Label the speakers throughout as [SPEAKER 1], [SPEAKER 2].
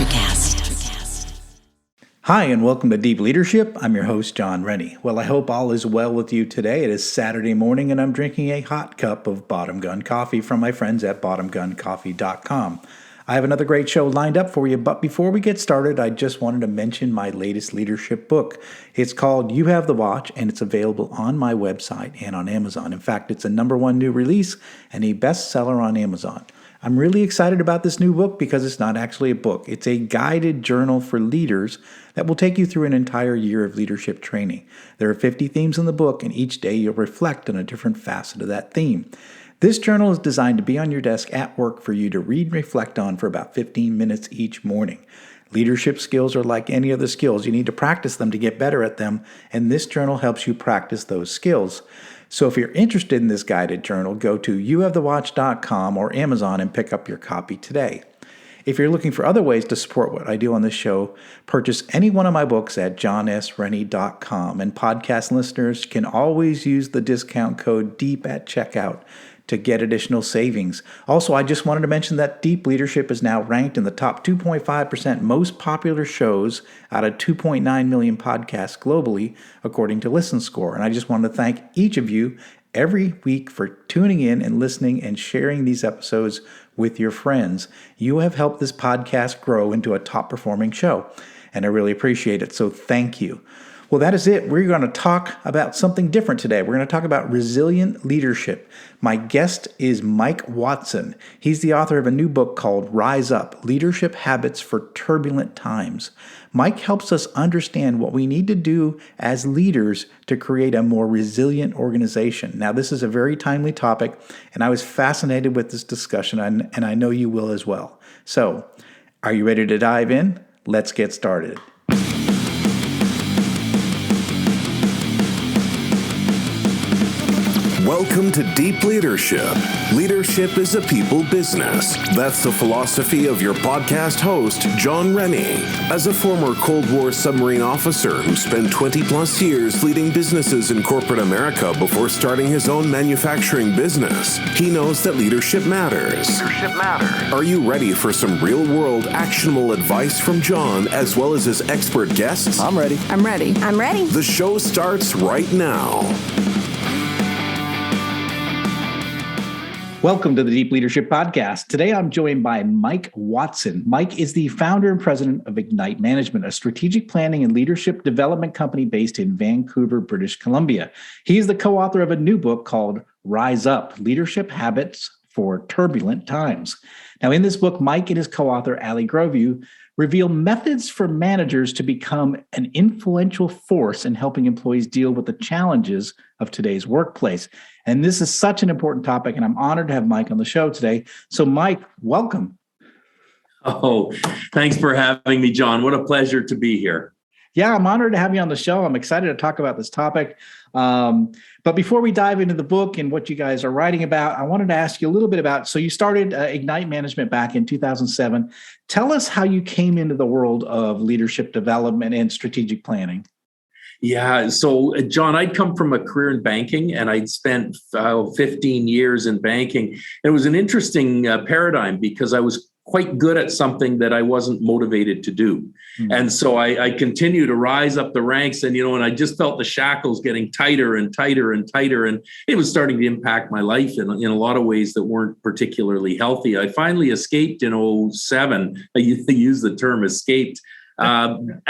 [SPEAKER 1] Electrocast.
[SPEAKER 2] Hi, and welcome to Deep Leadership. I'm your host, John Rennie. Well, I hope all is well with you today. It is Saturday morning, and I'm drinking a hot cup of Bottom Gun coffee from my friends at bottomguncoffee.com. I have another great show lined up for you, but before we get started, I just wanted to mention my latest leadership book. It's called You Have the Watch, and it's available on my website and on Amazon. In fact, it's a #1 new release and a bestseller on Amazon. I'm really excited about this new book because it's not actually a book. It's a guided journal for leaders that will take you through an entire year of leadership training. There are 50 themes in the book, and each day you'll reflect on a different facet of that theme. This journal is designed to be on your desk at work for you to read and reflect on for about 15 minutes each morning. Leadership skills are like any other skills. You need to practice them to get better at them, and this journal helps you practice those skills. So if you're interested in this guided journal, go to youhavethewatch.com or Amazon and pick up your copy today. If you're looking for other ways to support what I do on this show, purchase any one of my books at johnsrennie.com. And podcast listeners can always use the discount code DEEP at checkout to get additional savings. Also, I just wanted to mention that Deep Leadership is now ranked in the top 2.5% most popular shows out of 2.9 million podcasts globally, according to Listen Score. And I just wanted to thank each of you every week for tuning in and listening and sharing these episodes with your friends. You have helped this podcast grow into a top-performing show, and I really appreciate it, so thank you. Well, that is it. We're going to talk about something different today. We're going to talk about resilient leadership. My guest is Mike Watson. He's the author of a new book called Rise Up: Leadership Habits for Turbulent Times. Mike helps us understand what we need to do as leaders to create a more resilient organization. Now, this is a very timely topic, and I was fascinated with this discussion, and I know you will as well. So, are you ready to dive in? Let's get started.
[SPEAKER 3] Welcome to Deep Leadership. Leadership is a people business. That's the philosophy of your podcast host, John Rennie. As a former Cold War submarine officer who spent 20 plus years leading businesses in corporate America before starting his own manufacturing business, he knows that leadership matters. Are you ready for some real-world actionable advice from John as well as his expert guests?
[SPEAKER 4] I'm ready.
[SPEAKER 3] The show starts right now.
[SPEAKER 2] Welcome to the Deep Leadership Podcast. Today, I'm joined by Mike Watson. Mike is the founder and president of Ignite Management, a strategic planning and leadership development company based in Vancouver, British Columbia. He is the co-author of a new book called Rise Up: Leadership Habits for Turbulent Times. Now, in this book, Mike and his co-author, Ali Grovue, reveal methods for managers to become an influential force in helping employees deal with the challenges of today's workplace. And this is such an important topic, and I'm honored to have Mike on the show today. So, Mike, welcome.
[SPEAKER 5] Oh, thanks for having me, John. What a pleasure to be here.
[SPEAKER 2] Yeah, I'm honored to have you on the show. I'm excited to talk about this topic. But before we dive into the book and what you guys are writing about, I wanted to ask you a little bit about, so you started Ignite Management back in 2007. Tell us how you came into the world of leadership development and strategic planning.
[SPEAKER 5] Yeah. So, John, I'd come from a career in banking, and I'd spent 15 years in banking. It was an interesting paradigm because I was quite good at something that I wasn't motivated to do. Mm-hmm. And so I continued to rise up the ranks, and I just felt the shackles getting tighter and tighter and tighter. And it was starting to impact my life in a lot of ways that weren't particularly healthy. I finally escaped in 2007. I use the term escaped. And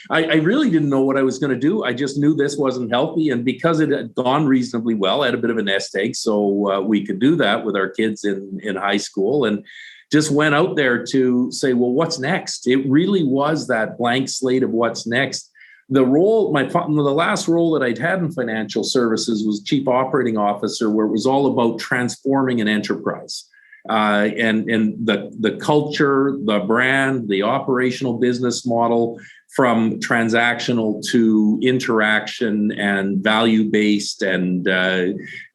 [SPEAKER 5] I really didn't know what I was going to do. I just knew this wasn't healthy. And because it had gone reasonably well, I had a bit of a nest egg. So we could do that with our kids in high school, and just went out there to say, well, what's next? It really was that blank slate of what's next. The last role that I'd had in financial services was chief operating officer, where it was all about transforming an enterprise. And the culture, the brand, the operational business model, from transactional to interaction and value-based and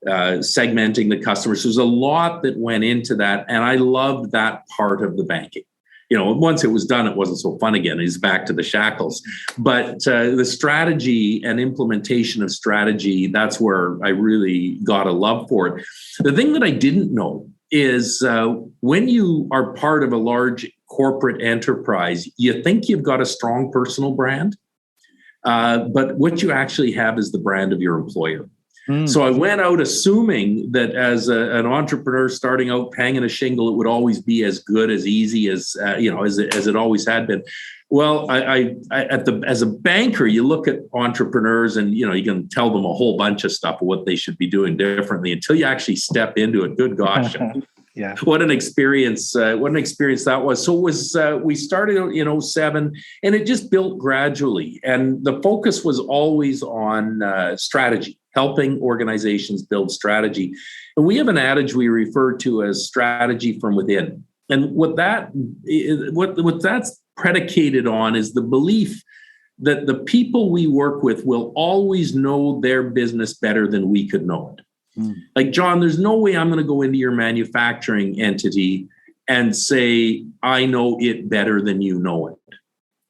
[SPEAKER 5] segmenting the customers. There's a lot that went into that, and I loved that part of the banking. Once it was done, it wasn't so fun again. It's back to the shackles. But the strategy and implementation of strategy, that's where I really got a love for it. The thing that I didn't know is when you are part of a large corporate enterprise, you think you've got a strong personal brand, but what you actually have is the brand of your employer. So I went out assuming that as an entrepreneur starting out hanging a shingle, it would always be as good, as easy as it always had been. Well, as a banker, you look at entrepreneurs and you can tell them a whole bunch of stuff of what they should be doing differently until you actually step into it. Good gosh.
[SPEAKER 2] Yeah.
[SPEAKER 5] What an experience that was. So it was, we started out in 2007 and it just built gradually. And the focus was always on strategy, helping organizations build strategy. And we have an adage we refer to as strategy from within. And what that's predicated on is the belief that the people we work with will always know their business better than we could know it. Like, John, there's no way I'm going to go into your manufacturing entity and say, I know it better than you know it.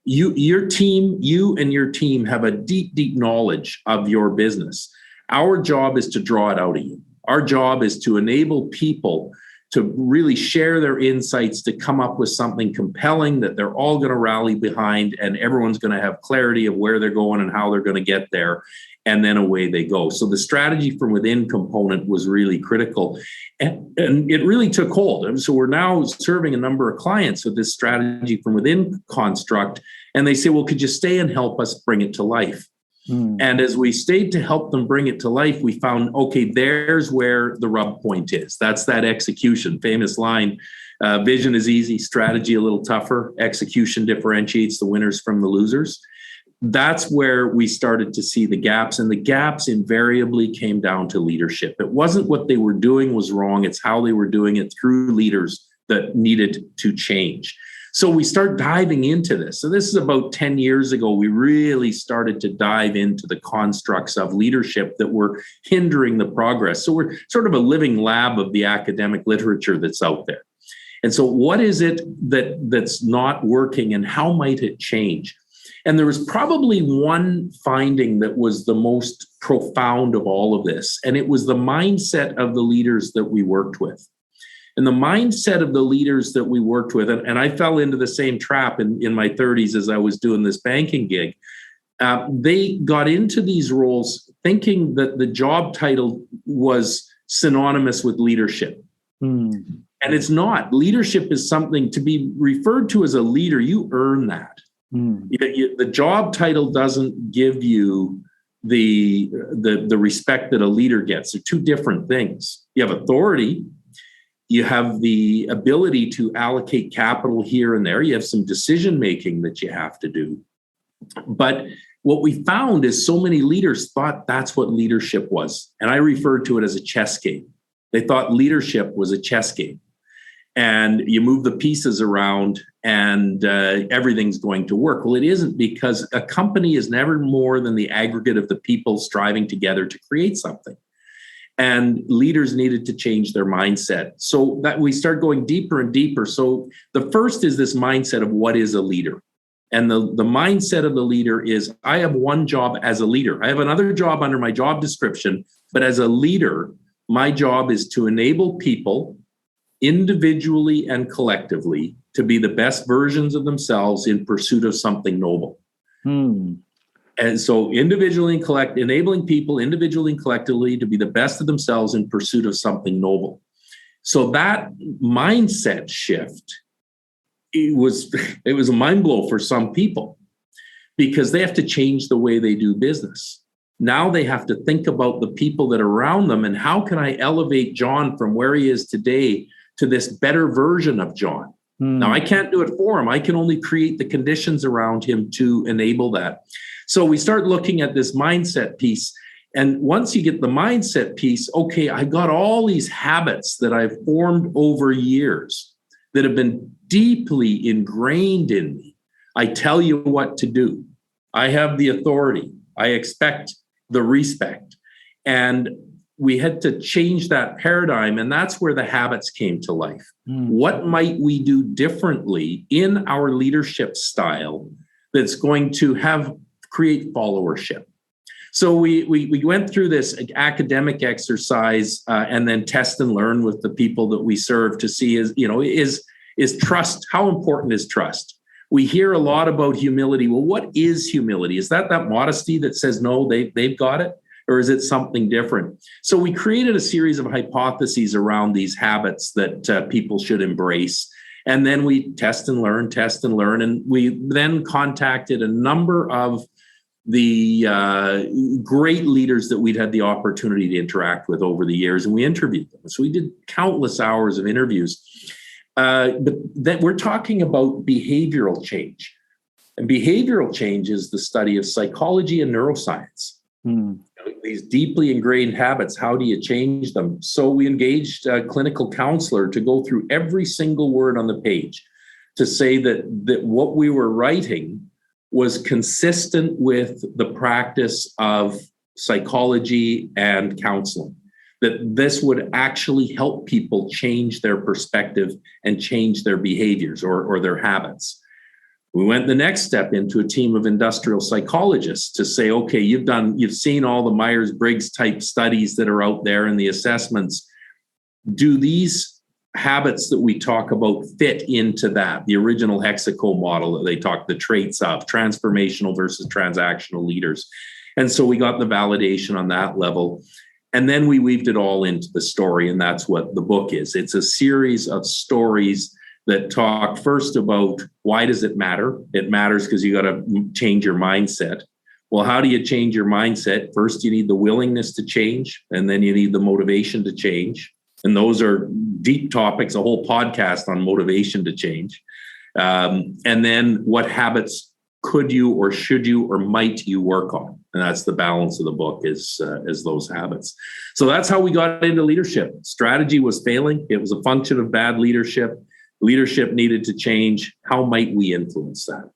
[SPEAKER 5] You and your team have a deep, deep knowledge of your business. Our job is to draw it out of you. Our job is to enable people to really share their insights, to come up with something compelling that they're all going to rally behind, and everyone's going to have clarity of where they're going and how they're going to get there. And then away they go. So the strategy from within component was really critical. And it really took hold. And so we're now serving a number of clients with this strategy from within construct. And they say, well, could you stay and help us bring it to life? And as we stayed to help them bring it to life, we found, okay, there's where the rub point is. That's that execution. Famous line, vision is easy, strategy a little tougher. Execution differentiates the winners from the losers. That's where we started to see the gaps, and the gaps invariably came down to leadership. It wasn't what they were doing was wrong. It's how they were doing it through leaders that needed to change. So we start diving into this. So this is about 10 years ago. We really started to dive into the constructs of leadership that were hindering the progress. So we're sort of a living lab of the academic literature that's out there. And so what is it that's not working, and how might it change? And there was probably one finding that was the most profound of all of this, and it was the mindset of the leaders that we worked with. And the mindset of the leaders that we worked with, and I fell into the same trap in my 30s as I was doing this banking gig, they got into these roles thinking that the job title was synonymous with leadership. And it's not. Leadership is something to be referred to as a leader. You earn that. The job title doesn't give you the respect that a leader gets. They're two different things. You have authority. You have the ability to allocate capital here and there. You have some decision making that you have to do. But what we found is so many leaders thought that's what leadership was. And I referred to it as a chess game. They thought leadership was a chess game. And you move the pieces around and everything's going to work. Well, it isn't, because a company is never more than the aggregate of the people striving together to create something. And leaders needed to change their mindset. So that we start going deeper and deeper. So the first is this mindset of what is a leader. And the mindset of the leader is, I have one job as a leader. I have another job under my job description, but as a leader, my job is to enable people individually and collectively to be the best versions of themselves in pursuit of something noble. And so individually and enabling people individually and collectively to be the best of themselves in pursuit of something noble. So that mindset shift, it was a mind blow for some people, because they have to change the way they do business. Now they have to think about the people that are around them, and how can I elevate John from where he is today to this better version of John? Now, I can't do it for him. I can only create the conditions around him to enable that. So we start looking at this mindset piece. And once you get the mindset piece, okay, I got all these habits that I've formed over years that have been deeply ingrained in me. I tell you what to do. I have the authority. I expect the respect. And we had to change that paradigm, and that's where the habits came to life. What might we do differently in our leadership style that's going to create followership? So we went through this academic exercise and then test and learn with the people that we serve to see is is trust. How important is trust? We hear a lot about humility. Well, what is humility? Is that modesty that says, no, they've got it? Or is it something different? So we created a series of hypotheses around these habits that people should embrace. And then we test and learn. And we then contacted a number of the great leaders that we'd had the opportunity to interact with over the years, and we interviewed them. So we did countless hours of interviews. But then we're talking about behavioral change. And behavioral change is the study of psychology and neuroscience. These deeply ingrained habits, how do you change them? So we engaged a clinical counselor to go through every single word on the page to say that what we were writing was consistent with the practice of psychology and counseling, that this would actually help people change their perspective and change their behaviors or their habits. We went the next step into a team of industrial psychologists to say, okay, you've seen all the Myers-Briggs type studies that are out there and the assessments. Do these habits that we talk about fit into that? The original Hexaco model that they talk the traits of transformational versus transactional leaders. And so we got the validation on that level. And then we weaved it all into the story. And that's what the book is. It's a series of stories that talk first about why does it matter? It matters because you got to change your mindset. Well, how do you change your mindset? First, you need the willingness to change, and then you need the motivation to change. And those are deep topics, a whole podcast on motivation to change. And then what habits could you or should you or might you work on? And that's the balance of the book is those habits. So that's how we got into leadership. Strategy was failing. It was a function of bad leadership. Leadership needed to change. How might we influence that?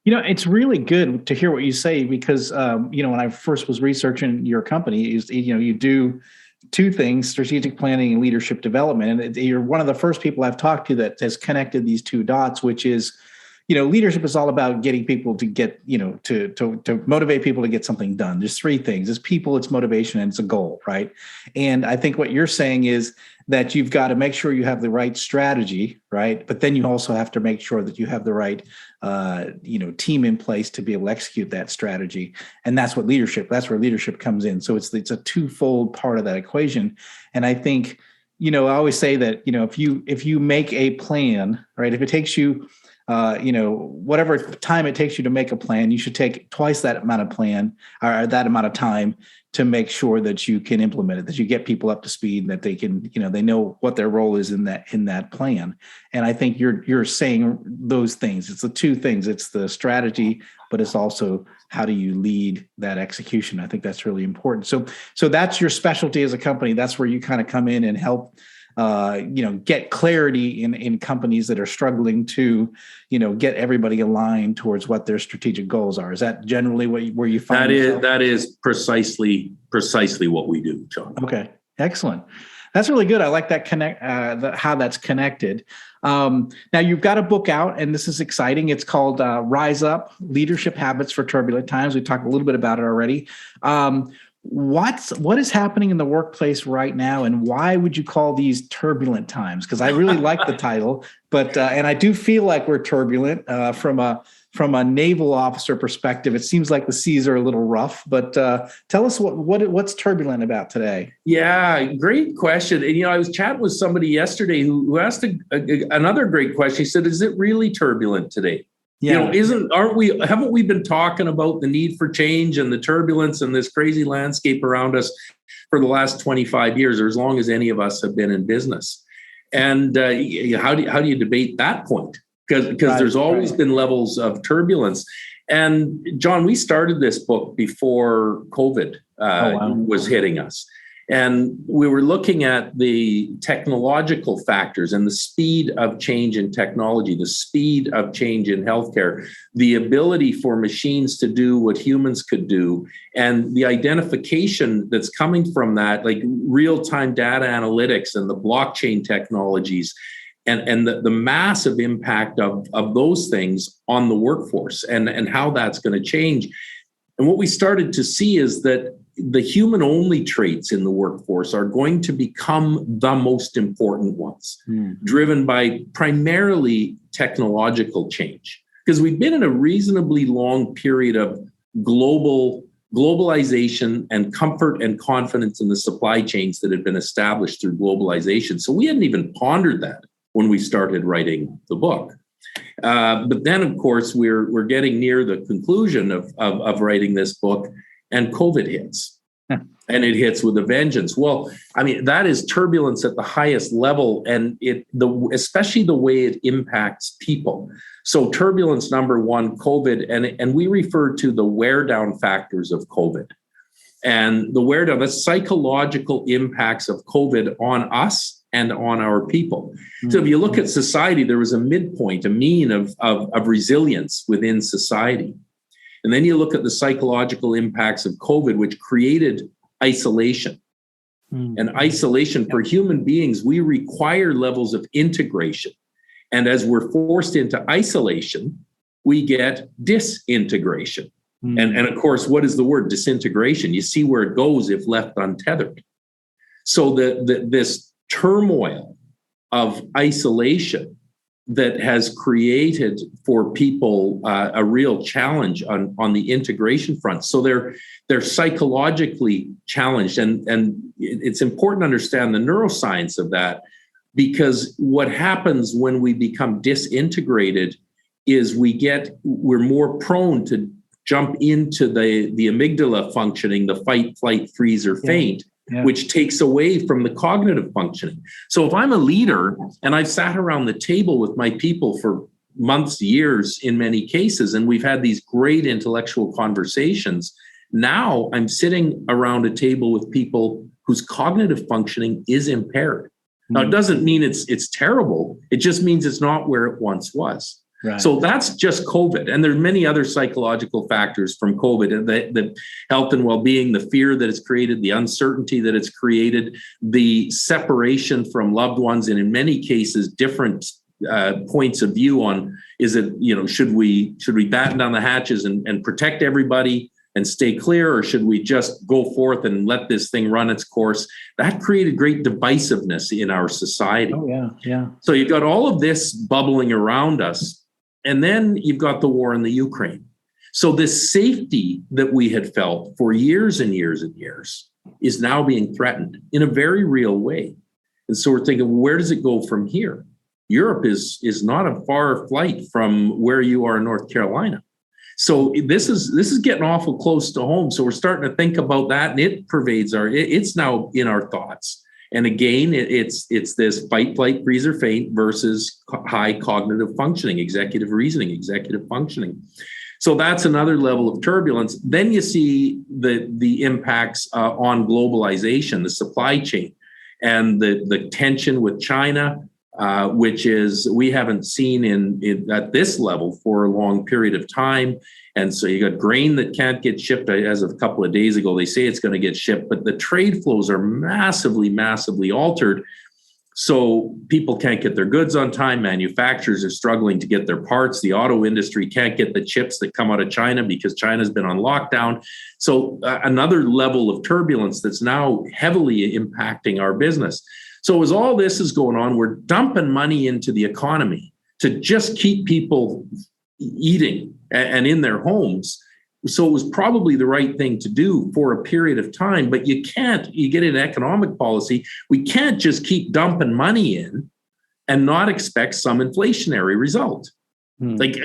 [SPEAKER 2] It's really good to hear what you say because, when I first was researching your company, you do two things, strategic planning and leadership development. And you're one of the first people I've talked to that has connected these two dots, which is, leadership is all about getting people to get, to motivate people to get something done. There's three things. It's people, it's motivation, and it's a goal, right? And I think what you're saying is that you've got to make sure you have the right strategy, right? But then you also have to make sure that you have the right, team in place to be able to execute that strategy. And that's where leadership comes in. So it's a twofold part of that equation. And I think, I always say that, if you make a plan, right, if it takes you, whatever time it takes you to make a plan, you should take twice that amount of plan or that amount of time to make sure that you can implement it, that you get people up to speed, that they can, they know what their role is in that plan. And I think you're saying those things. It's the two things. It's the strategy, but it's also how do you lead that execution? I think that's really important. So that's your specialty as a company. That's where you kind of come in and help get clarity in companies that are struggling to, get everybody aligned towards what their strategic goals are. Is that generally where you find yourself?
[SPEAKER 5] That is precisely what we do, John.
[SPEAKER 2] Okay, excellent. That's really good. I like that how that's connected. Now you've got a book out, and this is exciting. It's called Rise Up: Leadership Habits for Turbulent Times. We talked a little bit about it already. What is happening in the workplace right now, and why would you call these turbulent times? Because I really like the title, but and I do feel like we're turbulent from a naval officer perspective. It seems like the seas are a little rough, but tell us what's turbulent about today.
[SPEAKER 5] Yeah, great question. And I was chatting with somebody yesterday who asked another great question. He said, "Is it really turbulent today?"
[SPEAKER 2] Yeah.
[SPEAKER 5] Haven't we been talking about the need for change and the turbulence and this crazy landscape around us for the last 25 years, or as long as any of us have been in business? And how do you debate that point? Because there's always been levels of turbulence. And John, we started this book before COVID was hitting us. And we were looking at the technological factors and the speed of change in technology, the speed of change in healthcare, the ability for machines to do what humans could do, and the identification that's coming from that, like real-time data analytics and the blockchain technologies, and the massive impact of those things on the workforce and how that's going to change. And what we started to see is that the human-only traits in the workforce are going to become the most important ones, driven by primarily technological change. Because we've been in a reasonably long period of globalization and comfort and confidence in the supply chains that had been established through globalization. So we hadn't even pondered that when we started writing the book. But then, of course, we're getting near the conclusion of writing this book, and COVID hits. And it hits with a vengeance. Well, I mean, that is turbulence at the highest level, and especially the way it impacts people. So turbulence number one, COVID, and we refer to the wear down factors of COVID. And the wear down, the psychological impacts of COVID on us and on our people. So if you look at society, there was a midpoint, a mean of resilience within society. And then you look at the psychological impacts of COVID, which created isolation. And isolation for human beings, we require levels of integration. And as we're forced into isolation, we get disintegration. And of course, what is the word disintegration? You see where it goes if left untethered. So this turmoil of isolation that has created for people a real challenge on the integration front. So they're psychologically challenged. And it's important to understand the neuroscience of that, because what happens when we become disintegrated is we're more prone to jump into the amygdala functioning, the fight, flight, freeze, or faint, which takes away from the cognitive functioning. So if I'm a leader and I've sat around the table with my people for months, years in many cases, and we've had these great intellectual conversations, now I'm sitting around a table with people whose cognitive functioning is impaired. Now, it doesn't mean it's terrible. It just means it's not where it once was. Right. So that's just COVID. And there's many other psychological factors from COVID, and the health and well-being, the fear that it's created, the uncertainty that it's created, the separation from loved ones, and in many cases, different points of view on, is it, should we batten down the hatches and protect everybody and stay clear, or should we just go forth and let this thing run its course? That created great divisiveness in our society.
[SPEAKER 2] Oh, yeah.
[SPEAKER 5] So you've got all of this bubbling around us. And then you've got the war in the Ukraine. So this safety that we had felt for years and years and years is now being threatened in a very real way. And so we're thinking, where does it go from here? Europe is not a far flight from where you are in North Carolina. So this is getting awful close to home. So we're starting to think about that, and it pervades it's now in our thoughts. And again, it's this fight, flight, freeze, or faint versus high cognitive functioning, executive reasoning, executive functioning. So that's another level of turbulence. Then you see the impacts on globalization, the supply chain, and the tension with China, which is we haven't seen in at this level for a long period of time. And so you got grain that can't get shipped. As of a couple of days ago, they say it's going to get shipped, but the trade flows are massively, massively altered. So people can't get their goods on time. Manufacturers are struggling to get their parts. The auto industry can't get the chips that come out of China because China's been on lockdown. So another level of turbulence that's now heavily impacting our business. So as all this is going on, we're dumping money into the economy to just keep people eating and in their homes. So it was probably the right thing to do for a period of time, but you get an economic policy. We can't just keep dumping money in and not expect some inflationary result. Like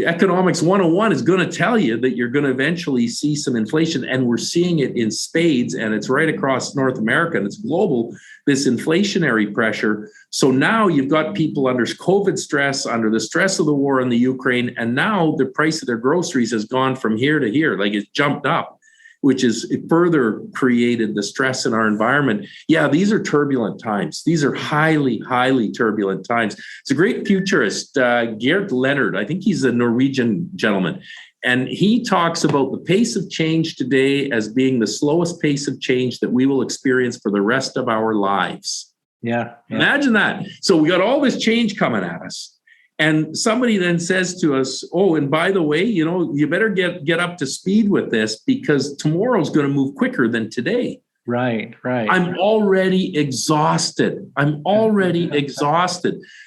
[SPEAKER 5] economics 101 is going to tell you that you're going to eventually see some inflation, and we're seeing it in spades, and it's right across North America, and it's global, this inflationary pressure. So now you've got people under COVID stress, under the stress of the war in the Ukraine, and now the price of their groceries has gone from here to here, like it's jumped up, which has further created the stress in our environment. Yeah, these are turbulent times. These are highly, highly turbulent times. It's a great futurist, Geert Leonard. I think he's a Norwegian gentleman. And he talks about the pace of change today as being the slowest pace of change that we will experience for the rest of our lives.
[SPEAKER 2] Yeah.
[SPEAKER 5] Imagine that. So we got all this change coming at us. And somebody then says to us, oh, and by the way, you better get up to speed with this because tomorrow's going to move quicker than today.
[SPEAKER 2] Right.
[SPEAKER 5] I'm already exhausted.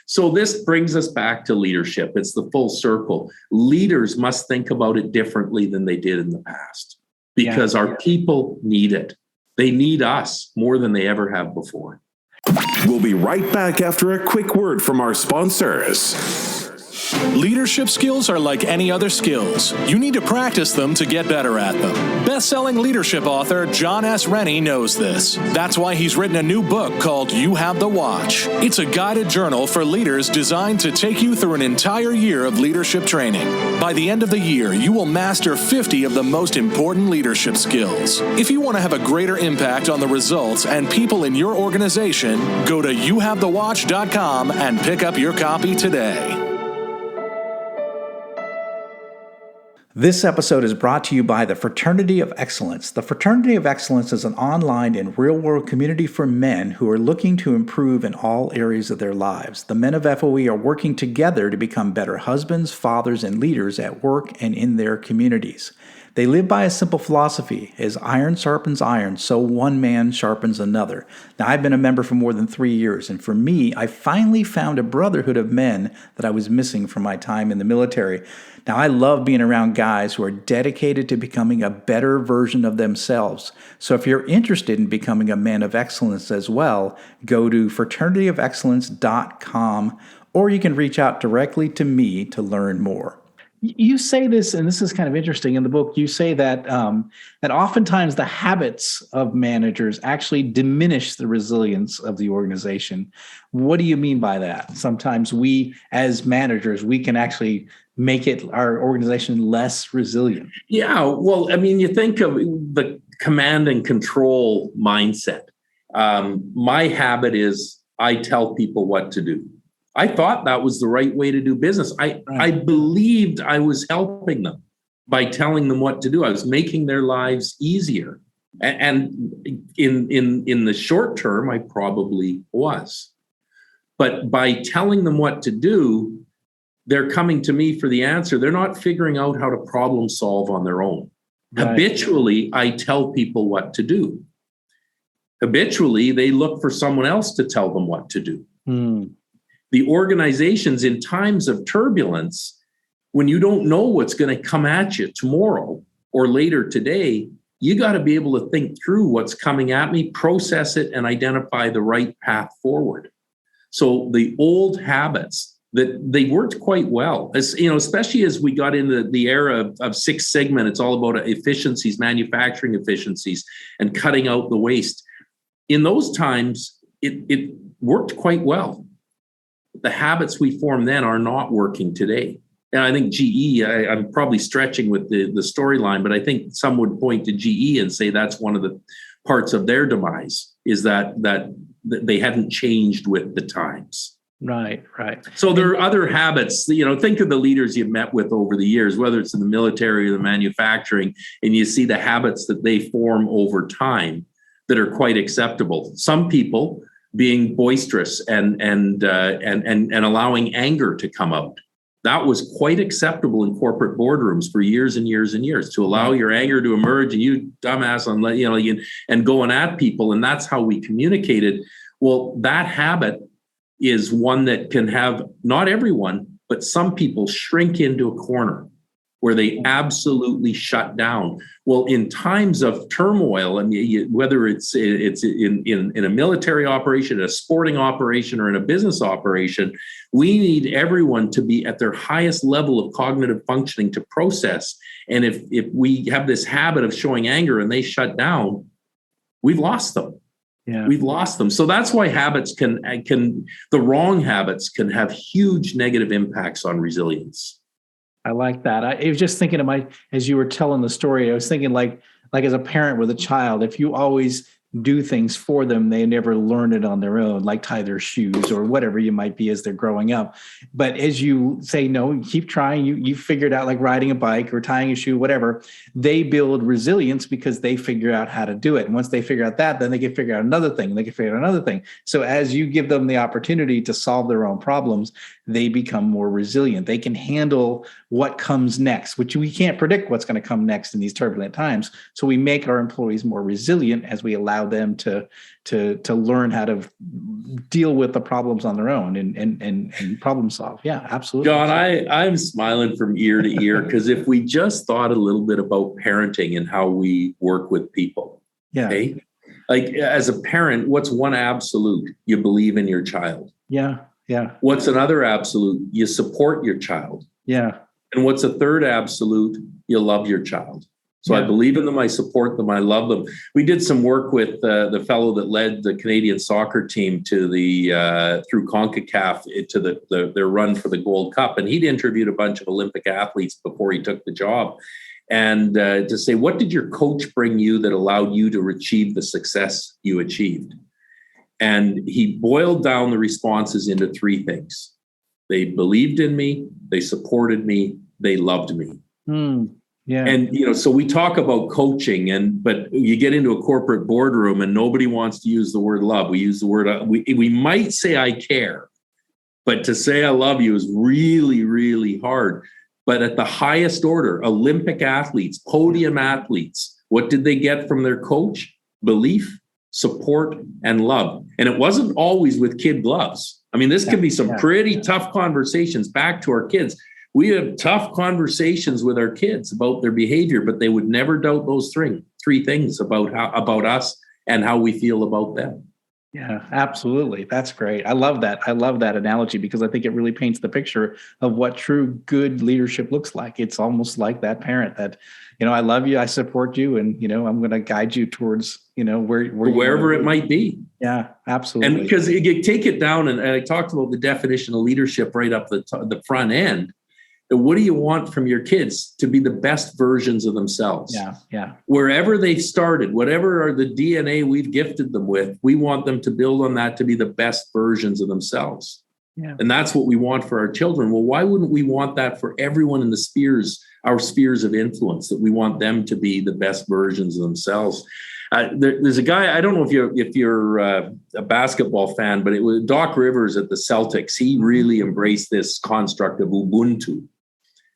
[SPEAKER 5] So this brings us back to leadership. It's the full circle. Leaders must think about it differently than they did in the past because our people need it. They need us more than they ever have before.
[SPEAKER 3] We'll be right back after a quick word from our sponsors.
[SPEAKER 1] Leadership skills are like any other skills. You need to practice them to get better at them. Best-selling leadership author John S. Rennie knows this. That's why he's written a new book called You Have the Watch. It's a guided journal for leaders designed to take you through an entire year of leadership training. By the end of the year, you will master 50 of the most important leadership skills. If you want to have a greater impact on the results and people in your organization, go to youhavethewatch.com and pick up your copy today.
[SPEAKER 2] This episode is brought to you by the Fraternity of Excellence. The Fraternity of Excellence is an online and real-world community for men who are looking to improve in all areas of their lives. The men of FOE are working together to become better husbands, fathers, and leaders at work and in their communities. They live by a simple philosophy: as iron sharpens iron, so one man sharpens another. Now, I've been a member for more than 3 years, and for me, I finally found a brotherhood of men that I was missing from my time in the military. Now, I love being around guys who are dedicated to becoming a better version of themselves. So if you're interested in becoming a man of excellence as well, go to fraternityofexcellence.com, or you can reach out directly to me to learn more. You say this, and this is kind of interesting in the book. You say that that oftentimes the habits of managers actually diminish the resilience of the organization. What do you mean by that? Sometimes we, as managers, we can actually make our organization less resilient.
[SPEAKER 5] Yeah, well, I mean, you think of the command and control mindset. My habit is I tell people what to do. I thought that was the right way to do business. I believed I was helping them by telling them what to do. I was making their lives easier. And in the short term, I probably was. But by telling them what to do, they're coming to me for the answer. They're not figuring out how to problem solve on their own. Right. Habitually, I tell people what to do. Habitually, they look for someone else to tell them what to do. The organizations in times of turbulence, when you don't know what's going to come at you tomorrow or later today, you got to be able to think through what's coming at me, process it, and identify the right path forward. So the old habits, that they worked quite well, as especially as we got into the era of Six Sigma. It's all about efficiencies, manufacturing efficiencies, and cutting out the waste. In those times, it worked quite well. The habits we formed then are not working today. And I think GE, I'm probably stretching with the storyline, but I think some would point to GE and say that's one of the parts of their demise, is that they hadn't changed with the times.
[SPEAKER 2] Right.
[SPEAKER 5] So there are other habits, think of the leaders you've met with over the years, whether it's in the military or the manufacturing, and you see the habits that they form over time that are quite acceptable. Some people being boisterous and allowing anger to come out. That was quite acceptable in corporate boardrooms for years and years and years, to allow your anger to emerge and you dumbass and going at people. And that's how we communicated. Well, that habit is one that can have, not everyone, but some people shrink into a corner where they absolutely shut down. Well, in times of turmoil, and whether it's in a military operation, a sporting operation, or in a business operation, we need everyone to be at their highest level of cognitive functioning to process. And if we have this habit of showing anger and they shut down, we've lost them. Yeah. We've lost them. So that's why habits the wrong habits can have huge negative impacts on resilience.
[SPEAKER 2] I like that. I was just thinking as you were telling the story, I was thinking like as a parent with a child, if you always do things for them. They never learn it on their own, like tie their shoes or whatever you might be as they're growing up. But as you say, no, keep trying. You figured out, like riding a bike or tying a shoe, whatever. They build resilience because they figure out how to do it. And once they figure out that, then they can figure out another thing. They can figure out another thing. So as you give them the opportunity to solve their own problems, they become more resilient. They can handle what comes next, which we can't predict what's going to come next in these turbulent times. So we make our employees more resilient as we allow them to learn how to deal with the problems on their own and problem solve. Yeah, absolutely.
[SPEAKER 5] John, I'm smiling from ear to ear because if we just thought a little bit about parenting and how we work with people, okay? Like as a parent, what's one absolute? You believe in your child.
[SPEAKER 2] Yeah.
[SPEAKER 5] What's another absolute? You support your child.
[SPEAKER 2] Yeah.
[SPEAKER 5] And what's a third absolute? You love your child. So I believe in them, I support them, I love them. We did some work with the fellow that led the Canadian soccer team to the through CONCACAF to their run for the Gold Cup, and he'd interviewed a bunch of Olympic athletes before he took the job, and to say, what did your coach bring you that allowed you to achieve the success you achieved? And he boiled down the responses into three things: they believed in me, they supported me, they loved me.
[SPEAKER 2] Yeah.
[SPEAKER 5] And, so we talk about coaching but you get into a corporate boardroom and nobody wants to use the word love. We use the word, we might say I care, but to say I love you is really, really hard. But at the highest order, Olympic athletes, podium athletes, what did they get from their coach? Belief, support, and love. And it wasn't always with kid gloves. I mean, this can be some pretty tough conversations back to our kids. We have tough conversations with our kids about their behavior, but they would never doubt those three things about us and how we feel about them.
[SPEAKER 2] Yeah, absolutely. That's great. I love that. I love that analogy because I think it really paints the picture of what true good leadership looks like. It's almost like that parent that, I love you, I support you, and, I'm going to guide you towards,
[SPEAKER 5] wherever it might be.
[SPEAKER 2] Yeah, absolutely.
[SPEAKER 5] And because you take it down, and I talked about the definition of leadership right up the front end. What do you want from your kids? To be the best versions of themselves.
[SPEAKER 2] Yeah.
[SPEAKER 5] Wherever they've started, whatever are the DNA we've gifted them with, we want them to build on that to be the best versions of themselves. Yeah. And that's what we want for our children. Well, why wouldn't we want that for everyone in our spheres of influence, that we want them to be the best versions of themselves? There's a guy, I don't know if you're a basketball fan, but it was Doc Rivers at the Celtics. He really embraced this construct of Ubuntu.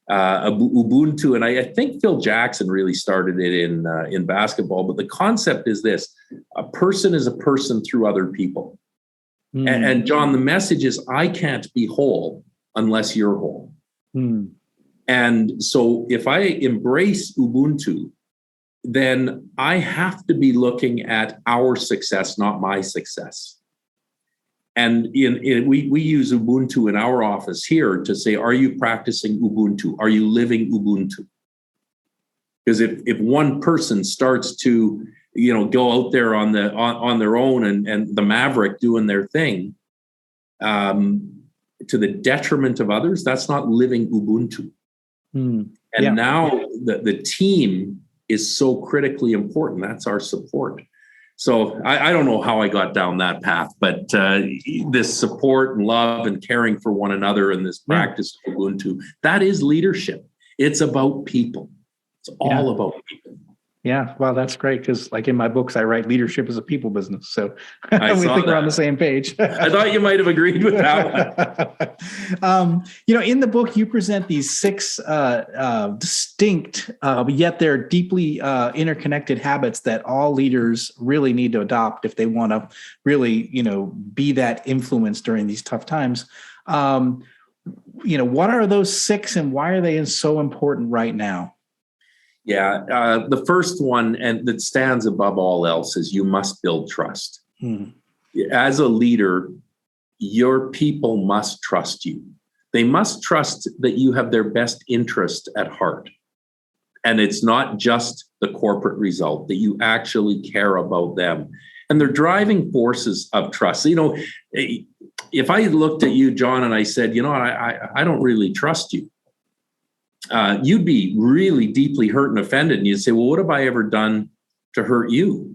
[SPEAKER 5] And I think Phil Jackson really started it in basketball. But the concept is this: a person is a person through other people. And John, the message is, I can't be whole unless you're whole. And so if I embrace Ubuntu, then I have to be looking at our success, not my success. And we use Ubuntu in our office here to say, are you practicing Ubuntu? Are you living Ubuntu? Because if one person starts to, go out there on their own and the maverick doing their thing, to the detriment of others, that's not living Ubuntu. Now the team is so critically important. That's our support. So I don't know how I got down that path, but this support and love and caring for one another and this practice of Ubuntu, that is leadership. It's about people. It's all about people.
[SPEAKER 2] Yeah, well, that's great because, like in my books, I write leadership is a people business. So we think we're on the same page.
[SPEAKER 5] I thought you might have agreed with that
[SPEAKER 2] one. In the book, you present these 6 distinct, yet they're deeply interconnected habits that all leaders really need to adopt if they want to really, be that influence during these tough times. What are those 6 and why are they so important right now?
[SPEAKER 5] Yeah, the first one, and that stands above all else, is you must build trust. As a leader, your people must trust you. They must trust that you have their best interest at heart. And it's not just the corporate result, that you actually care about them. And they're driving forces of trust. If I looked at you, John, and I said, I don't really trust you, you'd be really deeply hurt and offended. And you'd say, well, what have I ever done to hurt you?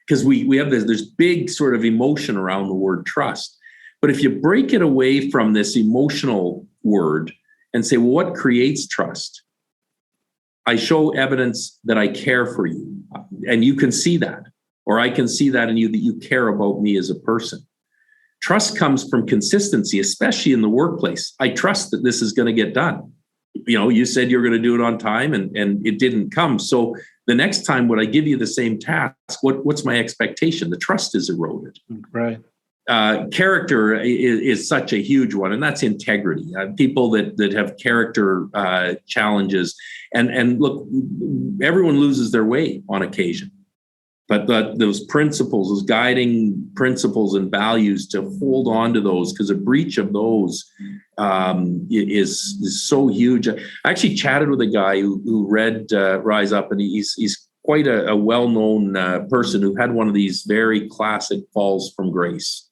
[SPEAKER 5] because we have this big sort of emotion around the word trust. But if you break it away from this emotional word and say, well, what creates trust? I show evidence that I care for you, and you can see that, or I can see that in you, that you care about me as a person. Trust comes from consistency, especially in the workplace. I trust that this is going to get done. You said you're going to do it on time, and it didn't come. So the next time when I give you the same task, what's my expectation? The trust is eroded.
[SPEAKER 2] Right.
[SPEAKER 5] Character is such a huge one, and that's integrity. People that have character challenges, and look, everyone loses their way on occasion. But those principles, those guiding principles and values, to hold on to those, because a breach of those is so huge. I actually chatted with a guy who read Rise Up, and he's quite a well-known person who had one of these very classic falls from grace.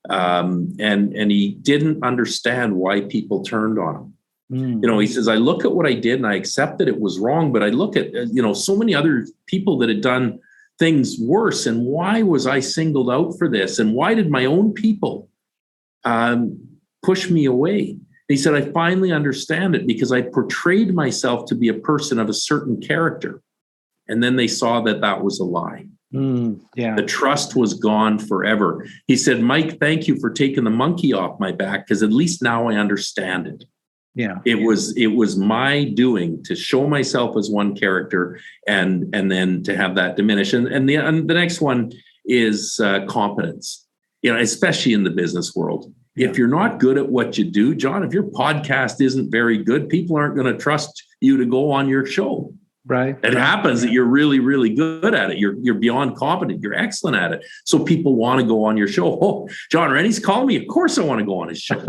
[SPEAKER 5] And he didn't understand why people turned on him. He says, I look at what I did and I accept that it was wrong, but I look at, so many other people that had done things worse. And why was I singled out for this? And why did my own people push me away? And he said, I finally understand it, because I portrayed myself to be a person of a certain character. And then they saw that was a lie. The trust was gone forever. He said, Mike, thank you for taking the monkey off my back, because at least now I understand it.
[SPEAKER 2] Yeah.
[SPEAKER 5] It was my doing to show myself as one character, and then to have that diminish. And the next one is competence. Especially in the business world. Yeah. If you're not good at what you do, John, if your podcast isn't very good, people aren't going to trust you to go on your show.
[SPEAKER 2] Right.
[SPEAKER 5] It happens that you're really, really good at it. You're beyond competent. You're excellent at it. So people want to go on your show. Oh, John Rennie's calling me. Of course I want to go on his show.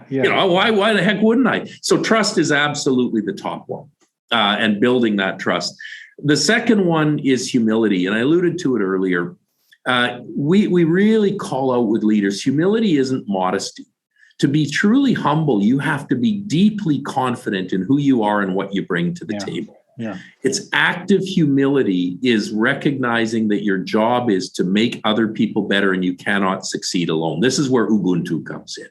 [SPEAKER 2] Yeah.
[SPEAKER 5] Why the heck wouldn't I? So trust is absolutely the top one, and building that trust. The second one is humility. And I alluded to it earlier. We really call out with leaders. Humility isn't modesty. To be truly humble, you have to be deeply confident in who you are and what you bring to the table.
[SPEAKER 2] Yeah.
[SPEAKER 5] It's active humility is recognizing that your job is to make other people better and you cannot succeed alone. This is where Ubuntu comes in.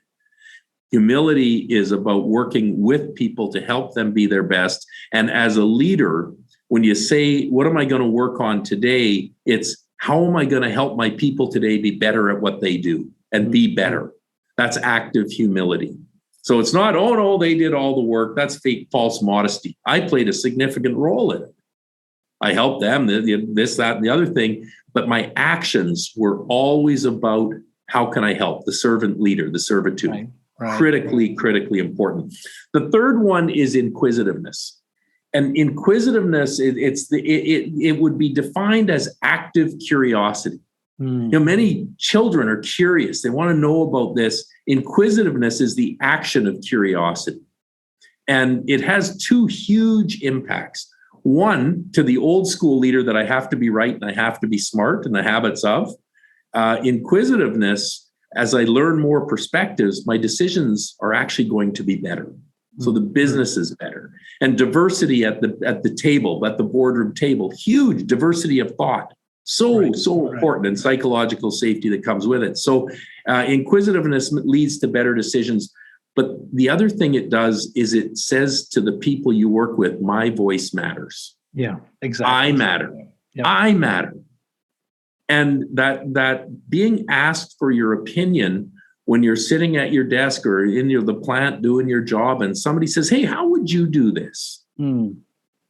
[SPEAKER 5] Humility is about working with people to help them be their best. And as a leader, when you say, what am I going to work on today? It's how am I going to help my people today be better at what they do and be better? That's active humility. So it's not, oh, no, they did all the work. That's fake, false modesty. I played a significant role in it. I helped them, this, that, and the other thing. But my actions were always about how can I help? The servant leader, the servitude. Right. Critically important. The third one is inquisitiveness. And inquisitiveness, it would be defined as active curiosity. Many children are curious. They want to know about this. Inquisitiveness is the action of curiosity. And it has two huge impacts. One, to the old school leader, that I have to be right and I have to be smart, and the habits of. Inquisitiveness, as I learn more perspectives, my decisions are actually going to be better. So the business is better. And diversity at the table, at the boardroom table, huge diversity of thought. So important, and psychological safety that comes with it. So inquisitiveness leads to better decisions. But the other thing it does is it says to the people you work with, my voice matters.
[SPEAKER 2] Yeah, exactly.
[SPEAKER 5] I matter. Yep. I matter. And that being asked for your opinion when you're sitting at your desk or in the plant doing your job, and somebody says, hey, how would you do this?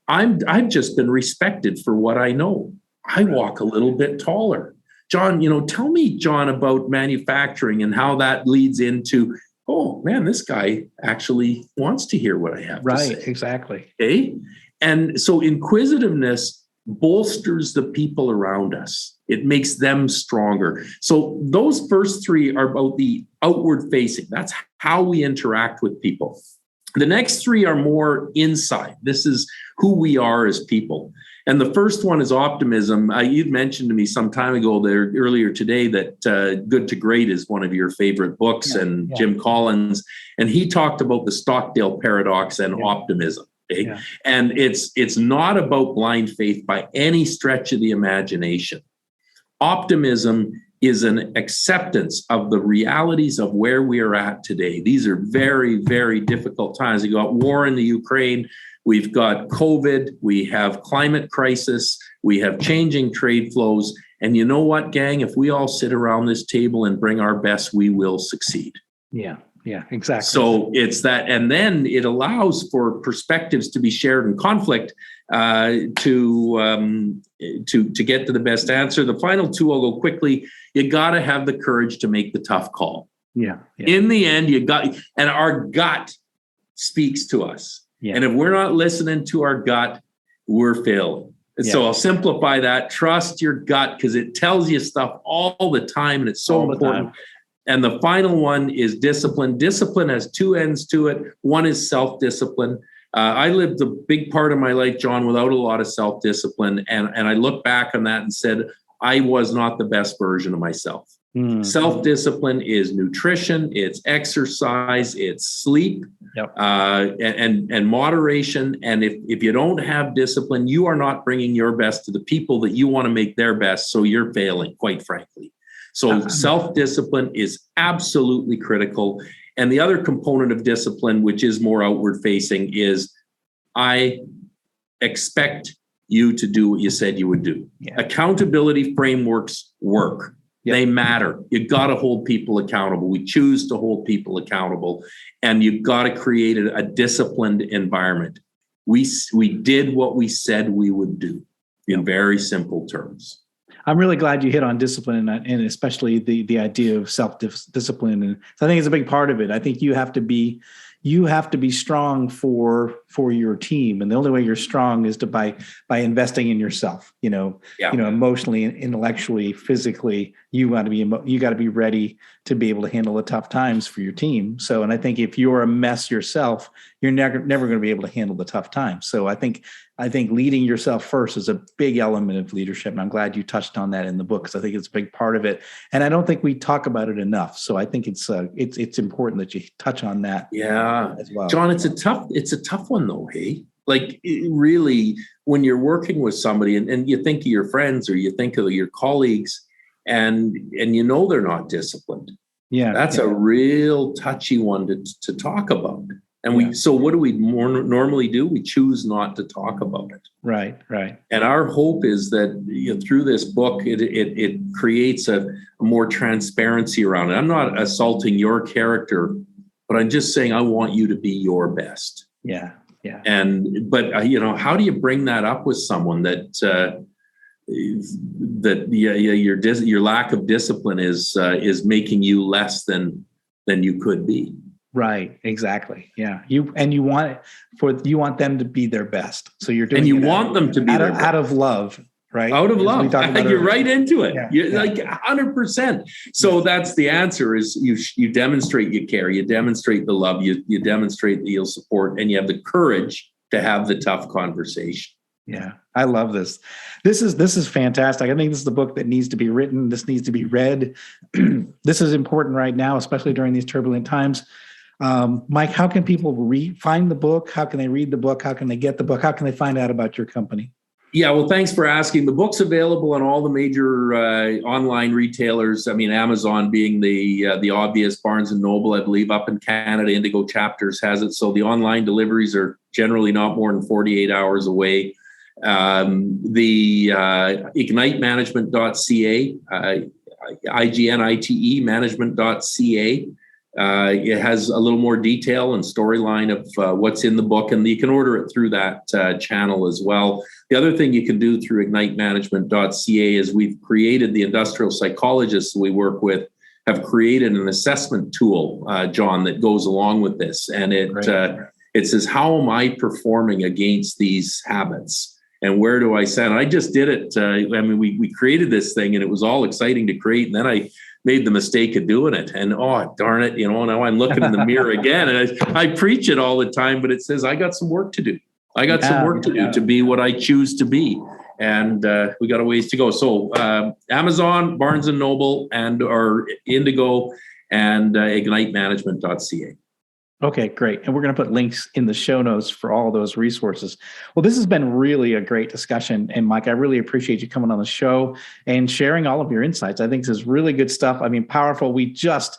[SPEAKER 5] I've just been respected for what I know. I walk a little bit taller. John, tell me, John, about manufacturing and how that leads into, oh man, this guy actually wants to hear what I have to say.
[SPEAKER 2] Right, exactly.
[SPEAKER 5] Okay. And so inquisitiveness bolsters the people around us. It makes them stronger. So those first three are about the outward facing. That's how we interact with people. The next three are more inside. This is who we are as people. And the first one is optimism. You'd mentioned to me some time ago there earlier today that Good to Great is one of your favorite books, Jim Collins, and he talked about the Stockdale paradox and optimism. Okay? Yeah. And it's not about blind faith by any stretch of the imagination. Optimism is an acceptance of the realities of where we are at today. These are very, very difficult times. We've got war in the Ukraine. We've got COVID. We have climate crisis. We have changing trade flows. And you know what, gang? If we all sit around this table and bring our best, we will succeed.
[SPEAKER 2] Yeah, exactly.
[SPEAKER 5] So it's that, and then it allows for perspectives to be shared in conflict to get to the best answer. The final two, I'll go quickly. You got to have the courage to make the tough call.
[SPEAKER 2] Yeah.
[SPEAKER 5] In the end, and our gut speaks to us. Yeah. And if we're not listening to our gut, we're failing. Yeah. So I'll simplify that. Trust your gut because it tells you stuff all the time, and it's so important. And the final one is discipline. Discipline has two ends to it. One is self-discipline. I lived a big part of my life, John, without a lot of self-discipline. And I look back on that and said, I was not the best version of myself. Mm-hmm. Self-discipline is nutrition, it's exercise, it's sleep, and moderation. And if you don't have discipline, you are not bringing your best to the people that you want to make their best. So you're failing, quite frankly. So self-discipline is absolutely critical. And the other component of discipline, which is more outward facing, is I expect you to do what you said you would do. Yeah. Accountability frameworks work. Yep. They matter. You got to hold people accountable. We choose to hold people accountable, and you've got to create a disciplined environment. We did what we said we would do in very simple terms.
[SPEAKER 2] I'm really glad you hit on discipline and especially the idea of self-discipline. And so I think it's a big part of it. I think you have to be strong for your team. And the only way you're strong is by investing in yourself, emotionally, intellectually, physically. You got to be ready to be able to handle the tough times for your team. So, and I think if you're a mess yourself, you're never going to be able to handle the tough times. So I think leading yourself first is a big element of leadership. And I'm glad you touched on that in the book, because I think it's a big part of it. And I don't think we talk about it enough. So I think it's important that you touch on that.
[SPEAKER 5] Yeah.
[SPEAKER 2] As well.
[SPEAKER 5] John, it's a tough one though. Hey, like really, when you're working with somebody and you think of your friends or you think of your colleagues and they're not disciplined. Yeah. That's a real touchy one to talk about. And so what do we normally do? We choose not to talk about it.
[SPEAKER 2] Right.
[SPEAKER 5] And our hope is that through this book, it creates a more transparency around it. I'm not assaulting your character, but I'm just saying I want you to be your best.
[SPEAKER 2] Yeah.
[SPEAKER 5] But how do you bring that up with someone that your lack of discipline is making you less than you could be?
[SPEAKER 2] Right. Exactly. Yeah. You want them to be their best. So you're doing,
[SPEAKER 5] and you want them to be
[SPEAKER 2] out of love, right?
[SPEAKER 5] Out of love. You're right into it.
[SPEAKER 2] Yeah.
[SPEAKER 5] You're like 100%. So that's the answer is you demonstrate you care, you demonstrate the love, you demonstrate that you'll support, and you have the courage to have the tough conversation.
[SPEAKER 2] Yeah. I love this. This is fantastic. I think this is the book that needs to be written. This needs to be read. This is important right now, especially during these turbulent times. Mike, how can people find the book? How can they read the book? How can they get the book? How can they find out about your company?
[SPEAKER 5] Yeah, well, thanks for asking. The book's available on all the major online retailers. I mean, Amazon being the obvious, Barnes & Noble, I believe, up in Canada, Indigo Chapters has it. So the online deliveries are generally not more than 48 hours away. The ignitemanagement.ca, IGNITE management.ca. It has a little more detail and storyline of what's in the book, and you can order it through that channel as well. The other thing you can do through ignitemanagement.ca is we've created, the industrial psychologists we work with have created an assessment tool, John, that goes along with this. And it says, how am I performing against these habits? And where do I stand? I just did it. We created this thing and it was all exciting to create. And then I made the mistake of doing it. And darn it, now I'm looking in the mirror again. And I preach it all the time, but it says, I got some work to do. I got some work to do to be what I choose to be. And we got a ways to go. So Amazon, Barnes & Noble, or Indigo, and ignitemanagement.ca.
[SPEAKER 2] Okay, great. And we're going to put links in the show notes for all those resources. Well, this has been really a great discussion. And Mike, I really appreciate you coming on the show and sharing all of your insights. I think this is really good stuff. I mean, powerful. We just,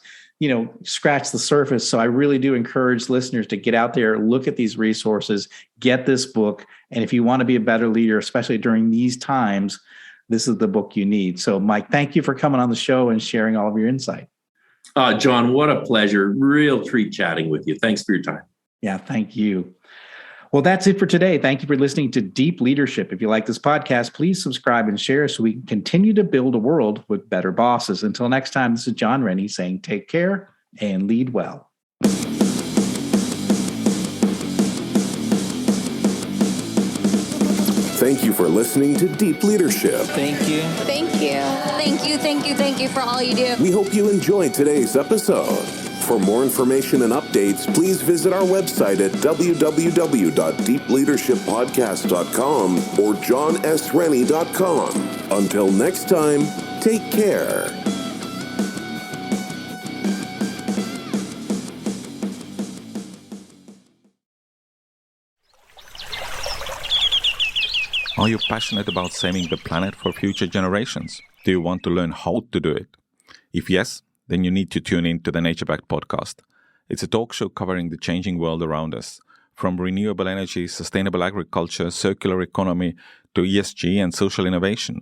[SPEAKER 2] scratched the surface. So I really do encourage listeners to get out there, look at these resources, get this book. And if you want to be a better leader, especially during these times, this is the book you need. So Mike, thank you for coming on the show and sharing all of your insight.
[SPEAKER 5] John, what a pleasure. Real treat chatting with you. Thanks for your time.
[SPEAKER 2] Yeah, thank you. Well, that's it for today. Thank you for listening to Deep Leadership. If you like this podcast, please subscribe and share so we can continue to build a world with better bosses. Until next time, this is John Rennie saying take care and lead well.
[SPEAKER 3] Thank you for listening to Deep Leadership.
[SPEAKER 4] Thank you.
[SPEAKER 6] Thank you. Thank you, thank you, thank you for all you do.
[SPEAKER 3] We hope you enjoyed today's episode. For more information and updates, please visit our website at www.deepleadershippodcast.com or johnsrennie.com. Until next time, take care.
[SPEAKER 7] Are you passionate about saving the planet for future generations? Do you want to learn how to do it? If yes, then you need to tune in to the Nature Back podcast. It's a talk show covering the changing world around us, from renewable energy, sustainable agriculture, circular economy, to ESG and social innovation.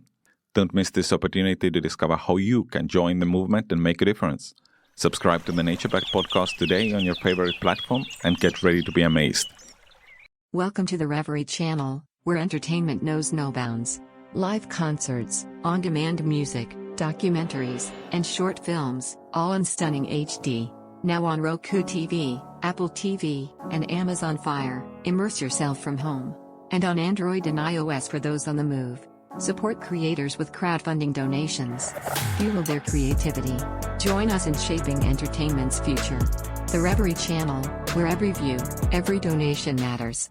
[SPEAKER 7] Don't miss this opportunity to discover how you can join the movement and make a difference. Subscribe to the Nature Back podcast today on your favorite platform and get ready to be amazed.
[SPEAKER 8] Welcome to the Reverie channel, where entertainment knows no bounds. Live concerts, on-demand music, documentaries, and short films, all in stunning HD. Now on Roku TV, Apple TV, and Amazon Fire. Immerse yourself from home. And on Android and iOS for those on the move. Support creators with crowdfunding donations. Fuel their creativity. Join us in shaping entertainment's future. The Reverie channel, where every view, every donation matters.